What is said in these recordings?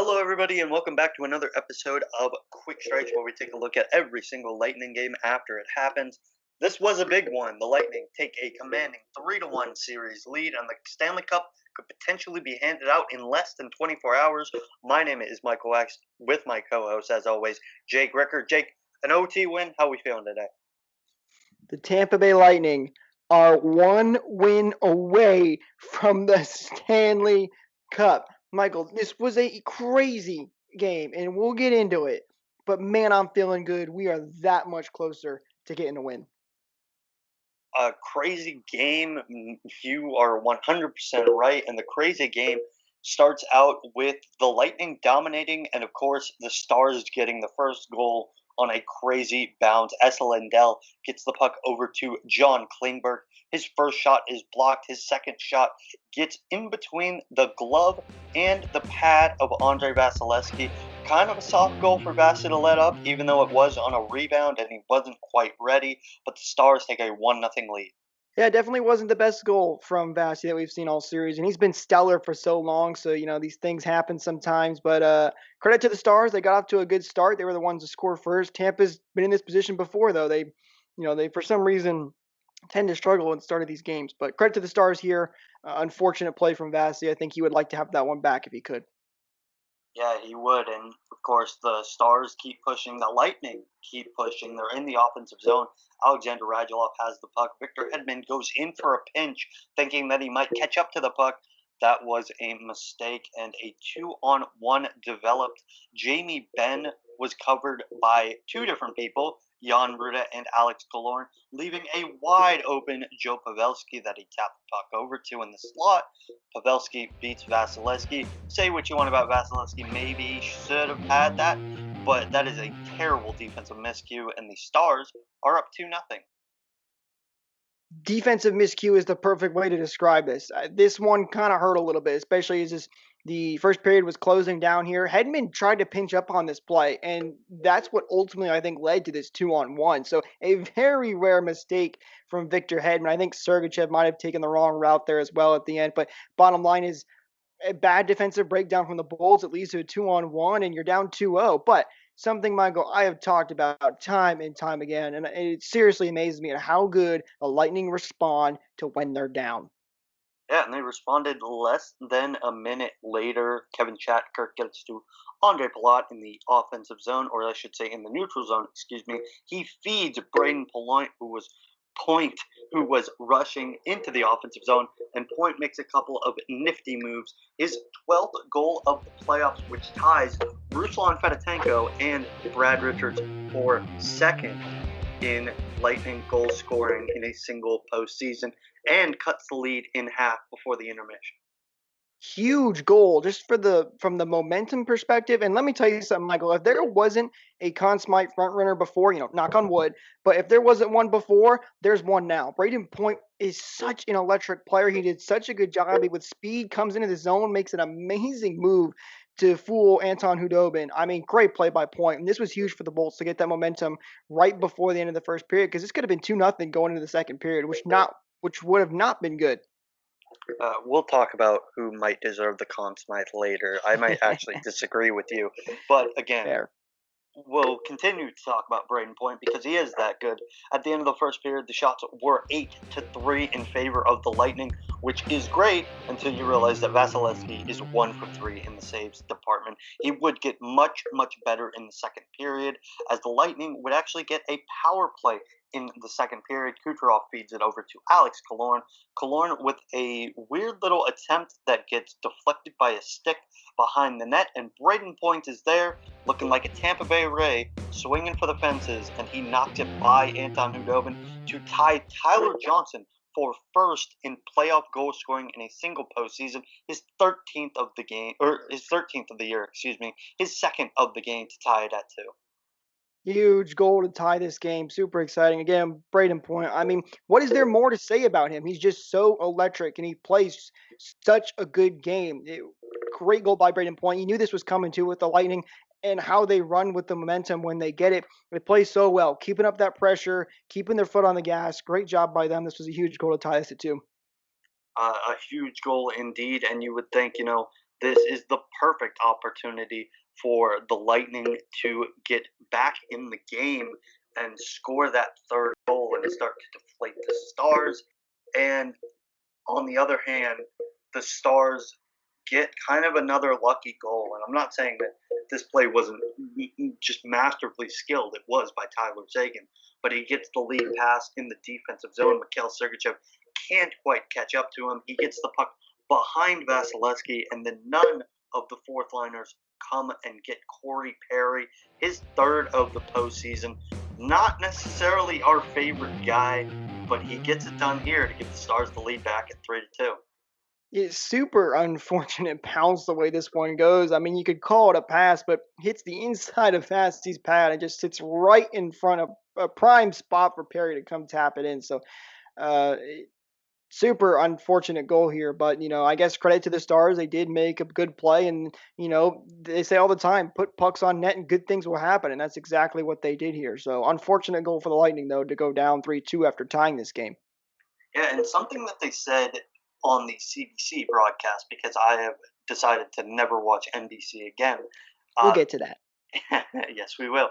Hello, everybody, and welcome back to another episode of Quick Strikes, where we take a look at every single Lightning game after it happens. This was a big one. The Lightning take a commanding 3-1 series lead, and the Stanley Cup could potentially be handed out in less than 24 hours. My name is Michael Wax, with my co-host, as always, Jake Ricker. Jake, an OT win. How are we feeling today? The Tampa Bay Lightning are one win away from the Stanley Cup. Michael, this was a crazy game, and we'll get into it. But man, I'm feeling good. We are that much closer to getting a win. A crazy game. You are 100% right. And the crazy game starts out with the Lightning dominating, and of course, the Stars getting the first goal on a crazy bounce. Esa Lindell gets the puck over to John Klingberg. His first shot is blocked. His second shot gets in between the glove and the pad of Andre Vasilevsky. Kind of a soft goal for Vasa to let up, even though it was on a rebound and he wasn't quite ready. But the Stars take a 1-0 lead. Yeah, it definitely wasn't the best goal from Vasi that we've seen all series, and he's been stellar for so long. So these things happen sometimes. But credit to the Stars, they got off to a good start. They were the ones to score first. Tampa's been in this position before, though. They for some reason tend to struggle at the start of these games. But credit to the Stars here. Unfortunate play from Vasi. I think he would like to have that one back if he could. Yeah, he would. And of course, the Stars keep pushing. The Lightning keep pushing. They're in the offensive zone. Alexander Radulov has the puck. Victor Hedman goes in for a pinch, thinking that he might catch up to the puck. That was a mistake, and a 2-on-1 developed. Jamie Benn was covered by two different people, Jan Ruda and Alex Killorn, leaving a wide open Joe Pavelski that he tapped the puck over to in the slot. Pavelski beats Vasilevsky. Say what you want about Vasilevsky, maybe he should have had that, but that is a terrible defensive miscue, and the Stars are up 2-0. Defensive miscue is the perfect way to describe this. This one kind of hurt a little bit, especially as the first period was closing down here. Hedman tried to pinch up on this play, and that's what ultimately I think led to this 2-on-1. So a very rare mistake from Victor Hedman. I think Sergachev might have taken the wrong route there as well at the end. But bottom line is a bad defensive breakdown from the Bulls. It leads to a 2-on-1, and you're down 2-0. But something, Michael, I have talked about time and time again, and it seriously amazes me at how good the Lightning respond to when they're down. Yeah, and they responded less than a minute later. Kevin Shattenkirk gets to Andre Palat in the offensive zone, or I should say in the neutral zone, excuse me. He feeds Braden Point, who was rushing into the offensive zone, and Point makes a couple of nifty moves. His 12th goal of the playoffs, which ties Ruslan Fedotenko and Brad Richards for second in Lightning goal scoring in a single postseason, and cuts the lead in half before the intermission. Huge goal just from the momentum perspective. And let me tell you something, Michael. If there wasn't a Conn Smythe front runner before, knock on wood, but if there wasn't one before, there's one now. Braden Point is such an electric player. He did such a good job. He with speed comes into the zone, makes an amazing move to fool Anton Hudobin. I mean, great play by Point. And this was huge for the Bolts to get that momentum right before the end of the first period, because this could have been 2-0 going into the second period, which would have not been good. We'll talk about who might deserve the Conn Smythe later. I might actually disagree with you, but again, Fair. we'll continue to talk about Braden Point because he is that good. At the end of the first period, the shots were 8-3 in favor of the Lightning, which is great until you realize that Vasilevsky is 1 for 3 in the saves department. He would get much, much better in the second period, as the Lightning would actually get a power play in the second period. Kucherov feeds it over to Alex Killorn. Killorn with a weird little attempt that gets deflected by a stick behind the net, and Braden Point is there looking like a Tampa Bay Ray, swinging for the fences, and he knocked it by Anton Hudobin to tie Tyler Johnson for first in playoff goal scoring in a single postseason, his 13th of the game, or his 13th of the year, excuse me, his second of the game to tie it at 2. Huge goal to tie this game. Super exciting. Again, Braden Point. I mean, what is there more to say about him? He's just so electric and he plays such a good game. Great goal by Braden Point. You knew this was coming too with the Lightning and how they run with the momentum when they get it. They play so well, keeping up that pressure, keeping their foot on the gas. Great job by them. This was a huge goal to tie us at 2. A huge goal indeed, and you would think, this is the perfect opportunity for the Lightning to get back in the game and score that third goal and start to deflate the Stars. And on the other hand, the Stars get kind of another lucky goal. And I'm not saying that this play wasn't just masterfully skilled. It was by Tyler Seguin. But he gets the lead pass in the defensive zone. Mikhail Sergachev can't quite catch up to him. He gets the puck behind Vasilevsky, and then none of the fourth liners come and get Corey Perry, his third of the postseason. Not necessarily our favorite guy, but he gets it done here to give the Stars the lead back at 3-2. It's super unfortunate bounce the way this one goes. I mean, you could call it a pass, but hits the inside of Fasty's pad and just sits right in front of a prime spot for Perry to come tap it in. So, uh, super unfortunate goal here, but I guess credit to the Stars. They did make a good play, and they say all the time, put pucks on net and good things will happen, and that's exactly what they did here. So unfortunate goal for the Lightning though to go down 3-2 after tying this game. Yeah, and something that they said on the CBC broadcast, because I have decided to never watch NBC again. We'll Uh, get to that. yes, we will.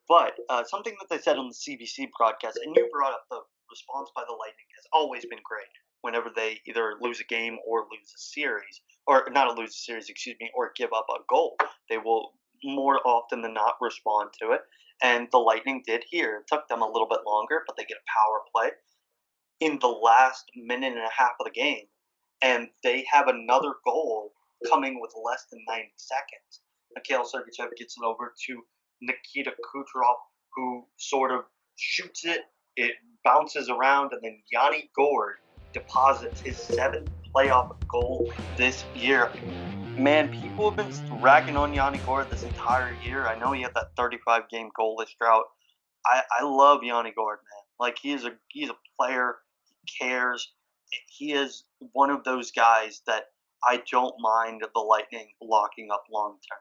But something that they said on the CBC broadcast, and you brought up the response by the Lightning has always been great whenever they either lose a game or lose a series, or not lose a series, excuse me, or give up a goal. They will more often than not respond to it. And the Lightning did here. It took them a little bit longer, but they get a power play in the last minute and a half of the game, and they have another goal coming with less than 90 seconds. Mikhail Sergachev gets it over to Nikita Kucherov, who sort of shoots it. It bounces around, and then Yanni Gord deposits his seventh playoff goal this year. Man, people have been ragging on Yanni Gord this entire year. I know he had that 35 game goalless drought. I love Yanni Gord, man. Like he's a player. He cares. He is one of those guys that I don't mind the Lightning locking up long term.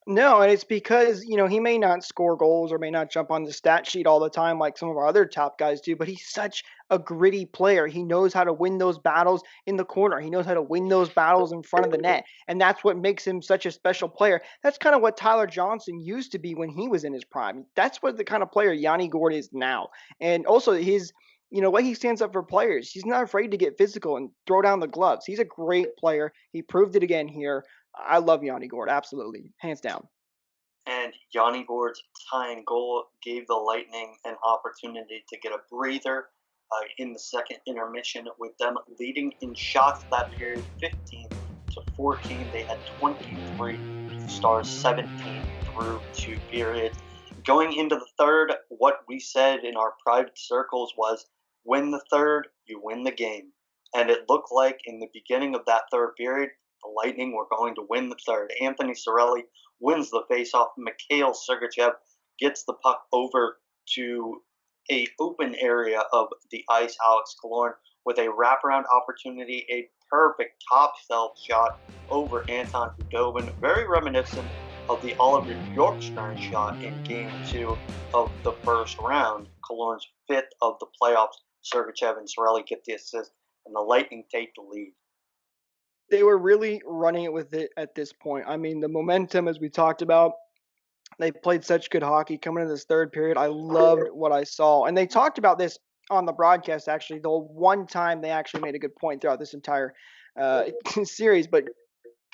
No, and it's because, he may not score goals or may not jump on the stat sheet all the time like some of our other top guys do, but he's such a gritty player. He knows how to win those battles in the corner. He knows how to win those battles in front of the net. And that's what makes him such a special player. That's kind of what Tyler Johnson used to be when he was in his prime. That's what the kind of player Yanni Gord is now. And also his way he stands up for players. He's not afraid to get physical and throw down the gloves. He's a great player. He proved it again here. I love Yanni Gord, absolutely, hands down. And Yanni Gord's tying goal gave the Lightning an opportunity to get a breather in the second intermission, with them leading in shots that period 15-14. They had 23, the Stars 17 through two periods. Going into the third, what we said in our private circles was win the third, you win the game. And it looked like in the beginning of that third period, the Lightning were going to win the third. Anthony Cirelli wins the faceoff. Mikhail Sergachev gets the puck over to a open area of the ice. Alex Killorn with a wraparound opportunity, a perfect top shelf shot over Anton Khudobin, very reminiscent of the Oliver Bjorkstrand shot in Game 2 of the first round. Killorn's fifth of the playoffs. Sergachev and Cirelli get the assist, and the Lightning take the lead. They were really running it with it at this point. I mean, the momentum, as we talked about, they played such good hockey coming into this third period. I loved what I saw. And they talked about this on the broadcast, actually, the one time they actually made a good point throughout this entire series. But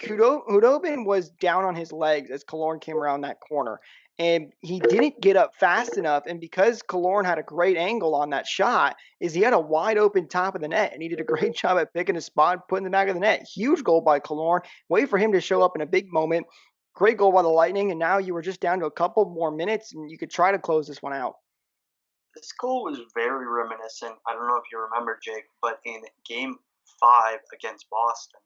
Hudobin was down on his legs as Killorn came around that corner. And he didn't get up fast enough. And because Killorn had a great angle on that shot, is he had a wide open top of the net. And he did a great job at picking his spot, putting the back of the net. Huge goal by Killorn. Wait for him to show up in a big moment. Great goal by the Lightning. And now you were just down to a couple more minutes and you could try to close this one out. This goal was very reminiscent. I don't know if you remember, Jake, but in Game 5 against Boston,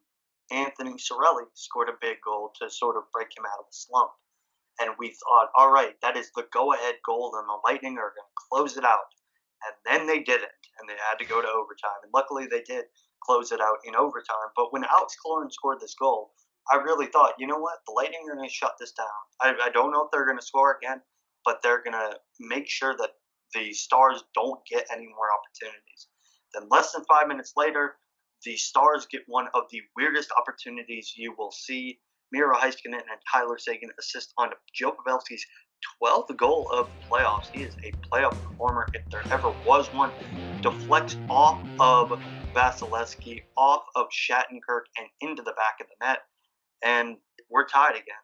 Anthony Cirelli scored a big goal to sort of break him out of the slump. And we thought, all right, that is the go-ahead goal, and the Lightning are going to close it out. And then they didn't, and they had to go to overtime. And luckily, they did close it out in overtime. But when Alex Killorn scored this goal, I really thought, you know what, the Lightning are going to shut this down. I don't know if they're going to score again, but they're going to make sure that the Stars don't get any more opportunities. Then less than 5 minutes later, the Stars get one of the weirdest opportunities you will see. Miro Heiskanen and Tyler Seguin assist on Joe Pavelski's 12th goal of the playoffs. He is a playoff performer if there ever was one. Deflects off of Vasilevsky, off of Shattenkirk, and into the back of the net. And we're tied again.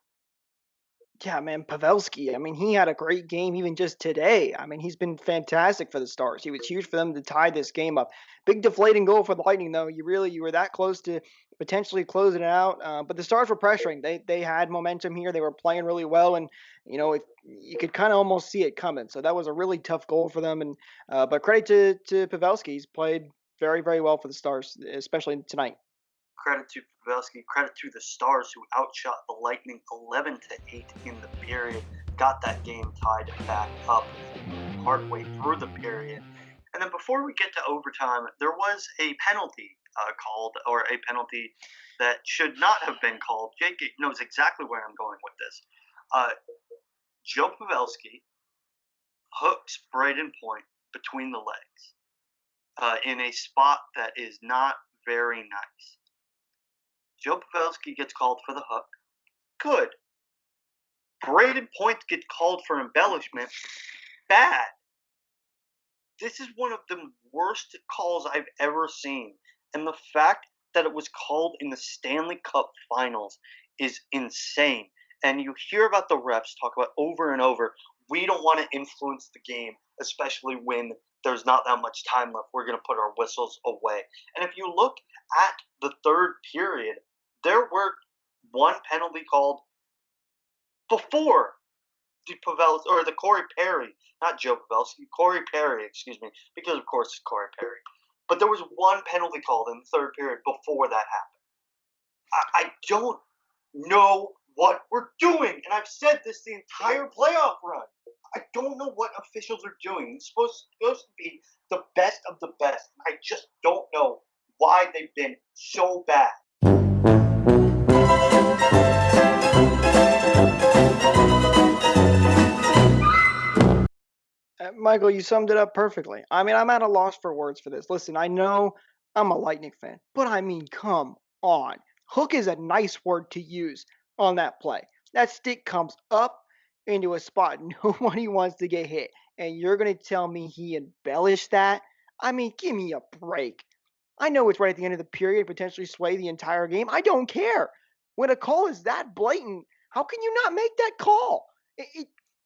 Yeah, man, Pavelski. I mean, he had a great game even just today. I mean, he's been fantastic for the Stars. He was huge for them to tie this game up. Big deflating goal for the Lightning, though. You were that close to potentially closing it out. But the Stars were pressuring. They had momentum here. They were playing really well, and if you could kind of almost see it coming. So that was a really tough goal for them. And but credit to Pavelski. He's played very very well for the Stars, especially tonight. Credit to Pavelski, credit to the Stars who outshot the Lightning 11-8 in the period, got that game tied back up partway through the period. And then before we get to overtime, there was a penalty called, or a penalty that should not have been called. Jake knows exactly where I'm going with this. Joe Pavelski hooks Braden Point between the legs in a spot that is not very nice. Joe Pavelski gets called for the hook. Good. Braden Point gets called for embellishment. Bad. This is one of the worst calls I've ever seen. And the fact that it was called in the Stanley Cup Finals is insane. And you hear about the refs talk about over and over, we don't want to influence the game, especially when there's not that much time left. We're going to put our whistles away. And if you look at the third period, there were one penalty called before the Corey Perry, not Joe Pavelski, Corey Perry, excuse me, because of course it's Corey Perry. But there was one penalty called in the third period before that happened. I don't know what we're doing, and I've said this the entire playoff run. I don't know what officials are doing. It's supposed to be the best of the best. I just don't know why they've been so bad. Michael, you summed it up perfectly. I mean, I'm at a loss for words for this. Listen, I know I'm a Lightning fan, but I mean, come on. Hook is a nice word to use on that play. That stick comes up into a spot nobody wants to get hit. And you're going to tell me he embellished that? I mean, give me a break. I know it's right at the end of the period, potentially sway the entire game. I don't care. When a call is that blatant, how can you not make that call?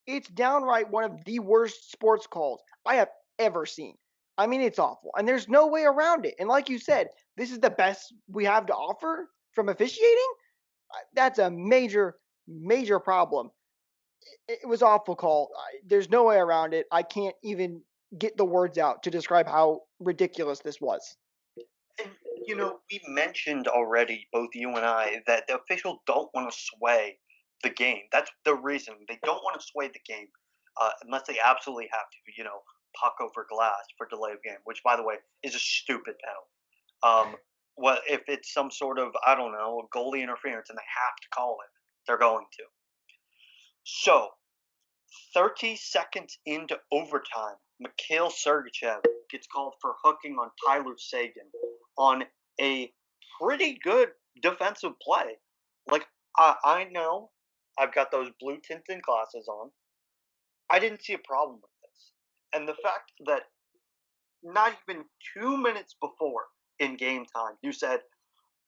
It's downright one of the worst sports calls I have ever seen. I mean, it's awful, and there's no way around it. And like you said, this is the best we have to offer from officiating. That's a major, major problem. It was awful call. There's no way around it. I can't even get the words out to describe how ridiculous this was. And, we mentioned already, both you and I, that the officials don't want to sway the game. That's the reason. They don't want to sway the game unless they absolutely have to, puck over glass for delay of game, which, by the way, is a stupid penalty. Well, if it's some sort of, I don't know, goalie interference and they have to call it, they're going to. So, 30 seconds into overtime, Mikhail Sergachev gets called for hooking on Tyler Seguin on a pretty good defensive play. Like, I know I've got those blue tinted glasses on. I didn't see a problem with this. And the fact that not even 2 minutes before in game time, you said,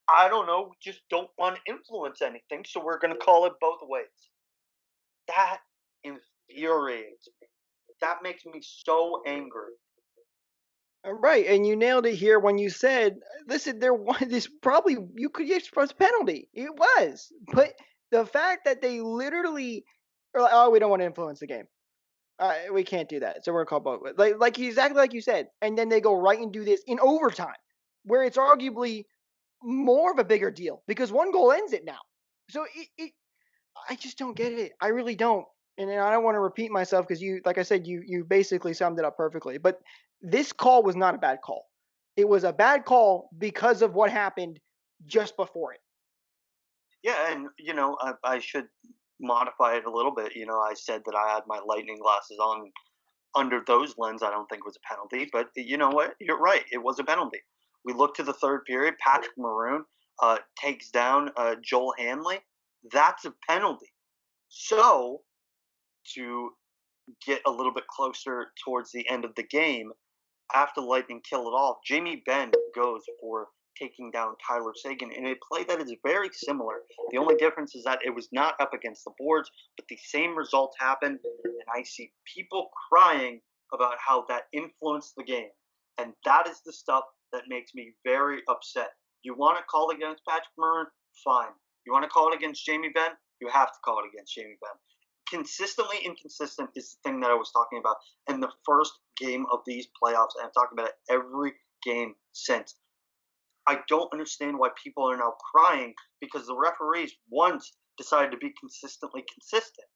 I don't know, we just don't want to influence anything, so we're going to call it both ways. That infuriates me. That makes me so angry. Right, and you nailed it here when you said, "Listen, there was this probably you could express penalty. It was, but the fact that they literally are like, oh, we don't want to influence the game. We can't do that. So we're gonna call both. Like exactly like you said, and then they go right and do this in overtime, where it's arguably more of a bigger deal because one goal ends it now. So I just don't get it. I really don't. And I don't want to repeat myself because like I said, you basically summed it up perfectly. But this call was not a bad call. It was a bad call because of what happened just before it. Yeah, and I should modify it a little bit. I said that I had my lightning glasses on. Under those lens, I don't think it was a penalty. But you know what? You're right. It was a penalty. We look to the third period. Patrick Maroon takes down Joel Hanley. That's a penalty. So to get a little bit closer towards the end of the game, after the Lightning kill it off, Jamie Benn goes for taking down Tyler Seguin in a play that is very similar. The only difference is that it was not up against the boards, but the same result happened, and I see people crying about how that influenced the game. And that is the stuff that makes me very upset. You want to call against Patrick Maroon? Fine. You want to call it against Jamie Benn? You have to call it against Jamie Benn. Consistently inconsistent is the thing that I was talking about in the first game of these playoffs, and I've talked about it every game since. I don't understand why people are now crying because the referees once decided to be consistently consistent.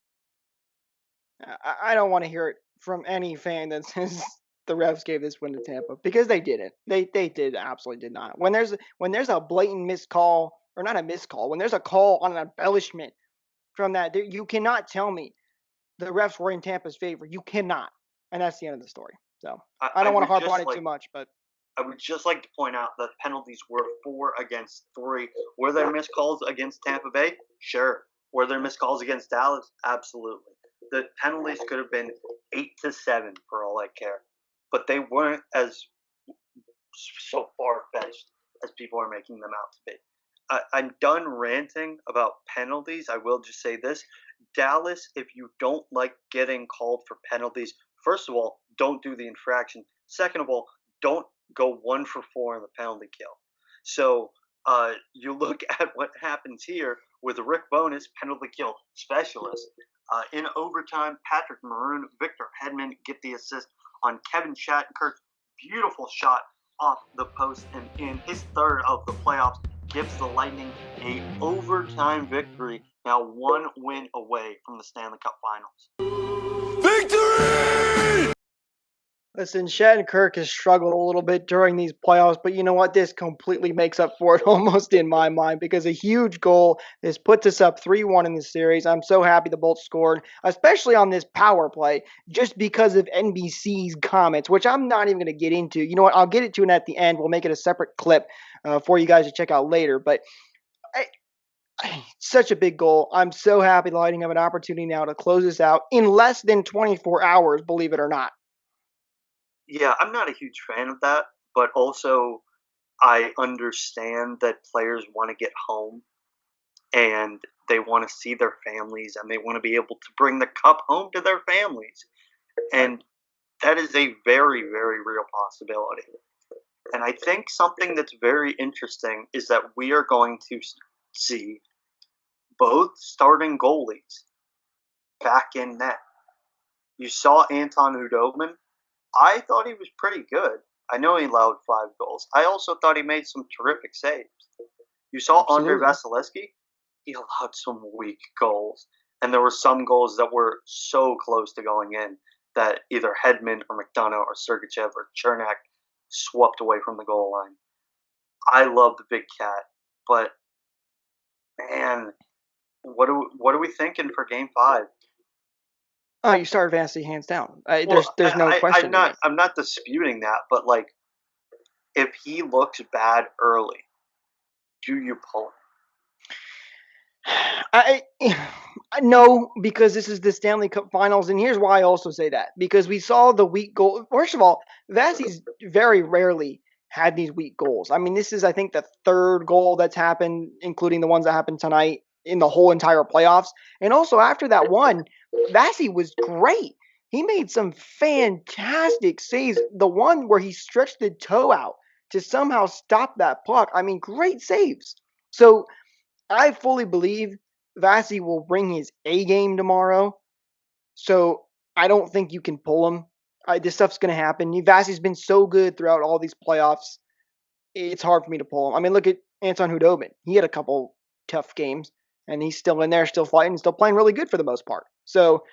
I don't want to hear it from any fan that says the refs gave this win to Tampa because they didn't. They did absolutely did not. When there's a blatant missed call, or not a missed call, when there's a call on an embellishment from that, you cannot tell me the refs were in Tampa's favor. You cannot, and that's the end of the story. So I don't want to harp on it too much, but I would just like to point out that penalties were 4 against 3. Were there missed calls against Tampa Bay? Sure. Were there missed calls against Dallas? Absolutely. The penalties could have been 8-7 for all I care, but they weren't as so far fetched as people are making them out to be. I'm done ranting about penalties. I will just say this. Dallas, if you don't like getting called for penalties, first of all, don't do the infraction. Second of all, don't go 1 for 4 in the penalty kill. So you look at what happens here with Rick Bowness, penalty kill specialist. In overtime, Patrick Maroon, Victor Hedman get the assist on Kevin Shattenkirk's beautiful shot off the post, and in his third of the playoffs, gives the Lightning a overtime victory, now 1 win away from the Stanley Cup Finals. Victory! Listen, Shattenkirk has struggled a little bit during these playoffs, but you know what? This completely makes up for it almost in my mind because a huge goal. This puts us up 3-1 in the series. I'm so happy the Bolts scored, especially on this power play, just because of NBC's comments, which I'm not even going to get into. You know what? I'll get it to it at the end. We'll make it a separate clip for you guys to check out later. But such a big goal. I'm so happy the Lightning have an opportunity now to close this out in less than 24 hours, believe it or not. Yeah, I'm not a huge fan of that, but also I understand that players want to get home and they want to see their families and they want to be able to bring the cup home to their families. And that is a very, very real possibility. And I think something that's very interesting is that we are going to see both starting goalies back in net. You saw Anton Hudobin. I thought he was pretty good. I know he allowed 5 goals. I also thought he made some terrific saves. You saw Andre Vasilevsky. He allowed some weak goals. And there were some goals that were so close to going in that either Hedman or McDonough or Sergachev or Chernak swept away from the goal line. I love the big cat, but man, what are we thinking for Game 5? Oh, you start Vassy hands down. There's no question. I'm not disputing that, but like, if he looks bad early, do you pull him? No, because this is the Stanley Cup Finals, and here's why I also say that. Because we saw the weak goal. First of all, Vassy's very rarely had these weak goals. I mean, this is, I think, the 3rd goal that's happened, including the ones that happened tonight in the whole entire playoffs. And also after that one, Vassy was great. He made some fantastic saves. The one where he stretched the toe out to somehow stop that puck. I mean, great saves. So I fully believe Vassy will bring his A game tomorrow. So I don't think you can pull him. This stuff's going to happen. Vassy's been so good throughout all these playoffs. It's hard for me to pull him. I mean, look at Anton Hudobin. He had a couple tough games, and he's still in there, still fighting, still playing really good for the most part. So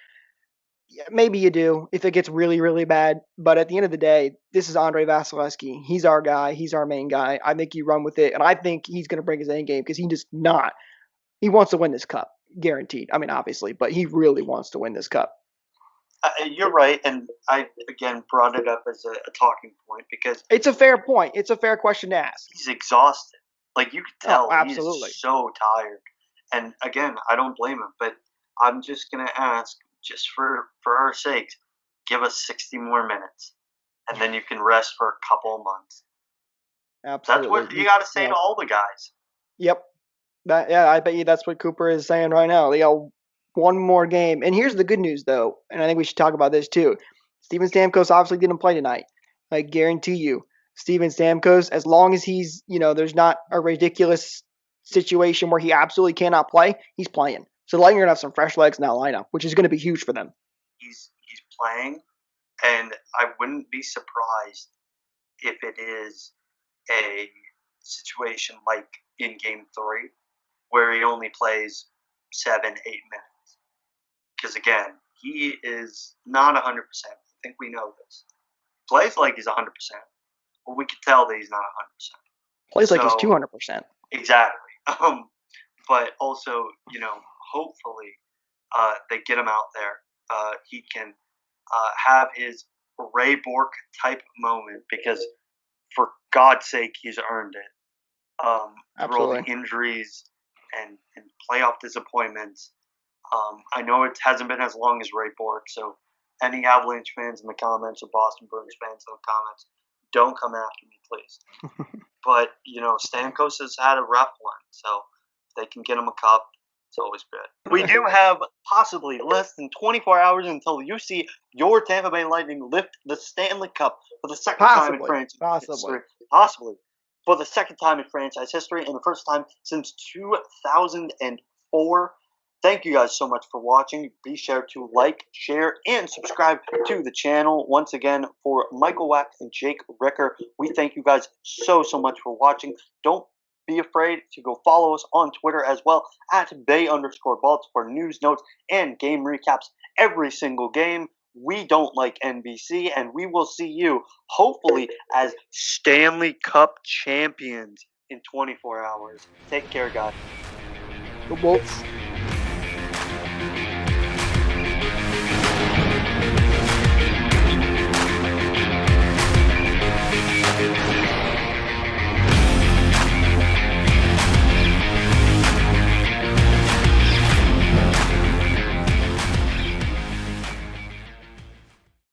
yeah, maybe you do if it gets really, really bad. But at the end of the day, this is Andre Vasilevsky. He's our guy. He's our main guy. I think you run with it, and I think he's going to bring his A game because he just not. He wants to win this cup, guaranteed. I mean, obviously, but he really wants to win this cup. You're right, and I again brought it up as a talking point because It's a fair point. It's a fair question to ask. he's exhausted. Like you could Oh, tell, he is absolutely. so tired. And again, I don't blame him, but I'm just gonna ask, just for our sakes, give us 60 more minutes, and then you can rest for a couple of months. That's Absolutely. what you got to say Yeah. to all the guys. Yep. Yeah, I bet you that's what Cooper is saying right now. They got one more game. And here's the good news, though, and I think we should talk about this too. Steven Stamkos obviously didn't play tonight. I guarantee you, Steven Stamkos, as long as he's, there's not a ridiculous situation where he absolutely cannot play, he's playing. So the Lightning are going to have some fresh legs in that lineup, which is going to be huge for them. He's playing, and I wouldn't be surprised if it is a situation like in Game 3 where he only plays 7, 8 minutes. Because again, he is not 100%. I think we know this. Plays like he's 100%, but we can tell that he's not 100%. Plays like he's 200%. Exactly. But also, hopefully they get him out there. He can have his Ray Bork type moment because, for God's sake, he's earned it. Through all the injuries and playoff disappointments. I know it hasn't been as long as Ray Bork, so any Avalanche fans in the comments or Boston Bruins fans in the comments, don't come after me, please. But, Stamkos has had a rough one, so if they can get him a cup, it's always good. We do have possibly less than 24 hours until you see your Tampa Bay Lightning lift the Stanley Cup for the second time in franchise history. Possibly. For the second time in franchise history and the first time since 2004. Thank you guys so much for watching. Be sure to like, share, and subscribe to the channel. Once again, for Michael Wax and Jake Ricker, we thank you guys so much for watching. Don't be afraid to go follow us on Twitter as well at Bay_Balts for news, notes, and game recaps every single game. We don't like NBC, and we will see you, hopefully, as Stanley Cup champions in 24 hours. Take care, guys. Go Bolts.